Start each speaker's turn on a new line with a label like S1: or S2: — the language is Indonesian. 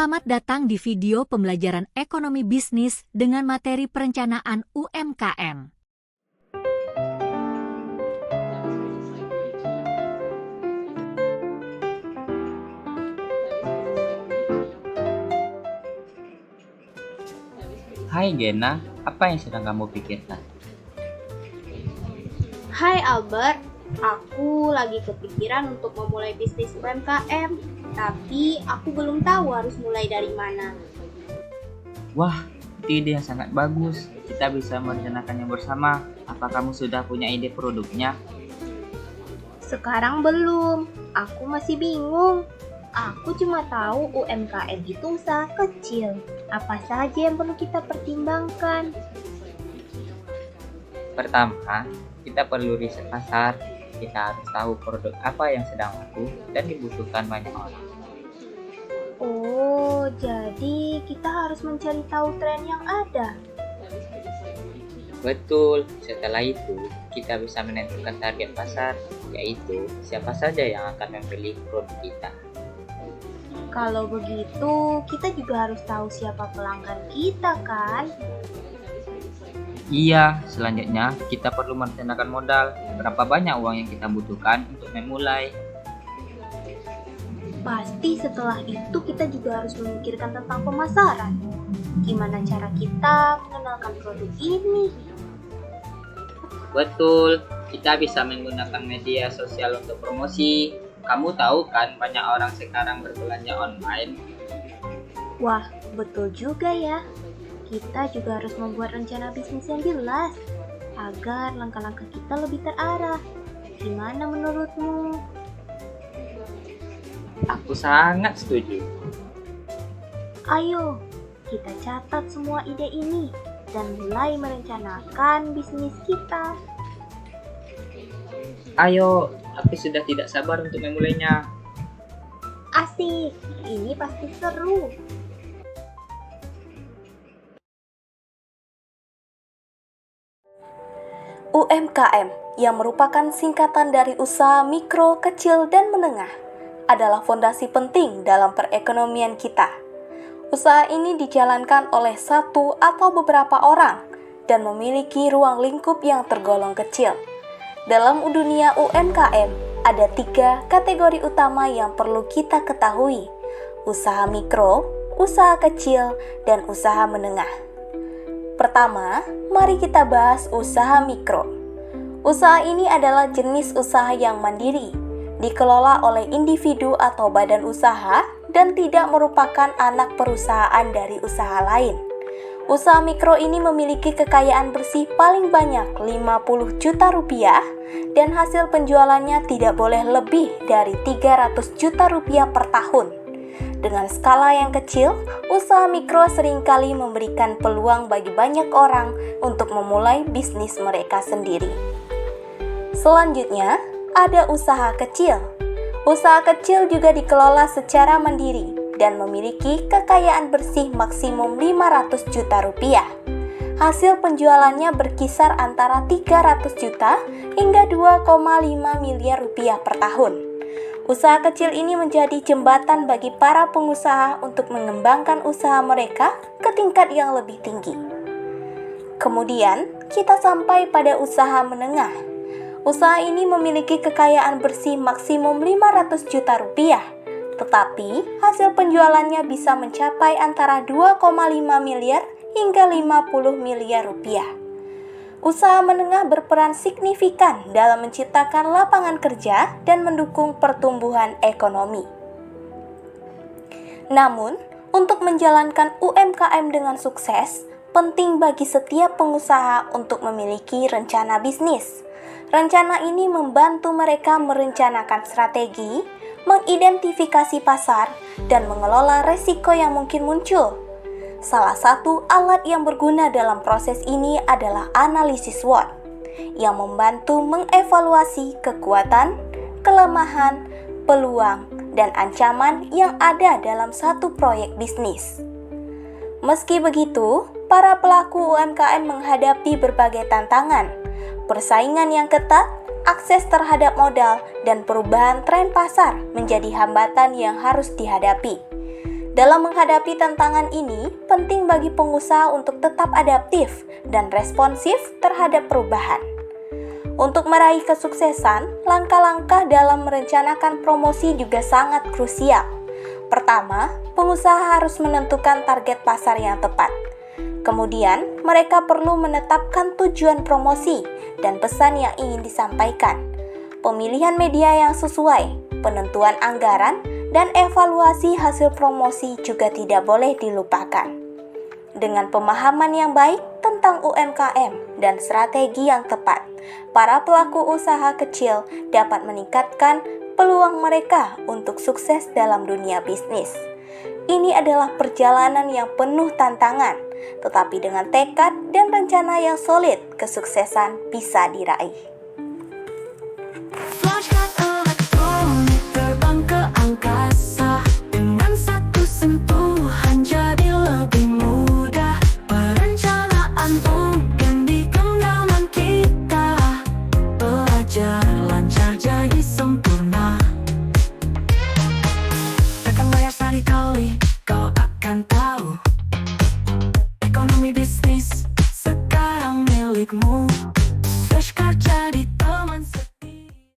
S1: Selamat datang di video pembelajaran ekonomi bisnis dengan materi perencanaan UMKM.
S2: Hai Gena, apa yang sedang kamu pikirkan?
S3: Hai Albert, aku lagi kepikiran untuk memulai bisnis UMKM, tapi aku belum tahu harus mulai dari mana.
S2: Wah, itu ide yang sangat bagus. Kita bisa merencanakannya bersama. Apa kamu sudah punya ide produknya?
S3: Sekarang belum, aku masih bingung. Aku cuma tahu UMKM itu usaha kecil. Apa saja yang perlu kita pertimbangkan?
S2: Pertama, kita perlu riset pasar. Kita harus tahu produk apa yang sedang laku dan dibutuhkan banyak orang.
S3: Oh, jadi kita harus mencari tahu tren yang ada.
S2: Betul, setelah itu kita bisa menentukan target pasar, yaitu siapa saja yang akan membeli produk kita.
S3: Kalau begitu, kita juga harus tahu siapa pelanggan kita, kan?
S2: Iya, selanjutnya kita perlu merencanakan modal. Berapa banyak uang yang kita butuhkan untuk memulai.
S3: Pasti setelah itu kita juga harus memikirkan tentang pemasaran. Gimana cara kita mengenalkan produk ini?
S2: Betul, kita bisa menggunakan media sosial untuk promosi. Kamu tahu kan banyak orang sekarang berbelanja online.
S3: Wah, betul juga ya. Kita juga harus membuat rencana bisnis yang jelas agar langkah-langkah kita lebih terarah. Gimana menurutmu?
S2: Aku sangat setuju.
S3: Ayo, kita catat semua ide ini dan mulai merencanakan bisnis kita.
S2: Ayo, tapi sudah tidak sabar untuk memulainya.
S3: Asik, ini pasti seru.
S4: UMKM yang merupakan singkatan dari usaha mikro, kecil, dan menengah adalah fondasi penting dalam perekonomian kita. Usaha ini dijalankan oleh satu atau beberapa orang dan memiliki ruang lingkup yang tergolong kecil. Dalam dunia UMKM, ada 3 kategori utama yang perlu kita ketahui: usaha mikro, usaha kecil, dan usaha menengah. Pertama, mari kita bahas usaha mikro. Usaha ini adalah jenis usaha yang mandiri, dikelola oleh individu atau badan usaha, dan tidak merupakan anak perusahaan dari usaha lain. Usaha mikro ini memiliki kekayaan bersih paling banyak 50 juta rupiah dan hasil penjualannya tidak boleh lebih dari 300 juta rupiah per tahun. Dengan skala yang kecil, usaha mikro seringkali memberikan peluang bagi banyak orang untuk memulai bisnis mereka sendiri. Selanjutnya, ada usaha kecil. Usaha kecil juga dikelola secara mandiri dan memiliki kekayaan bersih maksimum 500 juta rupiah. Hasil penjualannya berkisar antara 300 juta hingga 2,5 miliar rupiah per tahun. Usaha kecil ini menjadi jembatan bagi para pengusaha untuk mengembangkan usaha mereka ke tingkat yang lebih tinggi. Kemudian, kita sampai pada usaha menengah. Usaha ini memiliki kekayaan bersih maksimum 500 juta rupiah, tetapi hasil penjualannya bisa mencapai antara 2,5 miliar hingga 50 miliar rupiah. Usaha menengah berperan signifikan dalam menciptakan lapangan kerja dan mendukung pertumbuhan ekonomi. Namun, untuk menjalankan UMKM dengan sukses, penting bagi setiap pengusaha untuk memiliki rencana bisnis. Rencana ini membantu mereka merencanakan strategi, mengidentifikasi pasar, dan mengelola resiko yang mungkin muncul. Salah satu alat yang berguna dalam proses ini adalah analisis SWOT, yang membantu mengevaluasi kekuatan, kelemahan, peluang, dan ancaman yang ada dalam satu proyek bisnis. Meski begitu, para pelaku UMKM menghadapi berbagai tantangan, persaingan yang ketat, akses terhadap modal, dan perubahan tren pasar menjadi hambatan yang harus dihadapi. Dalam menghadapi tantangan ini, penting bagi pengusaha untuk tetap adaptif dan responsif terhadap perubahan. Untuk meraih kesuksesan, langkah-langkah dalam merencanakan promosi juga sangat krusial. Pertama, pengusaha harus menentukan target pasar yang tepat. Kemudian, mereka perlu menetapkan tujuan promosi dan pesan yang ingin disampaikan. Pemilihan media yang sesuai, penentuan anggaran, dan evaluasi hasil promosi juga tidak boleh dilupakan. Dengan pemahaman yang baik tentang UMKM dan strategi yang tepat, para pelaku usaha kecil dapat meningkatkan peluang mereka untuk sukses dalam dunia bisnis. Ini adalah perjalanan yang penuh tantangan, tetapi dengan tekad dan rencana yang solid, kesuksesan bisa diraih.
S5: Flashback elektronik terbang ke angkasa.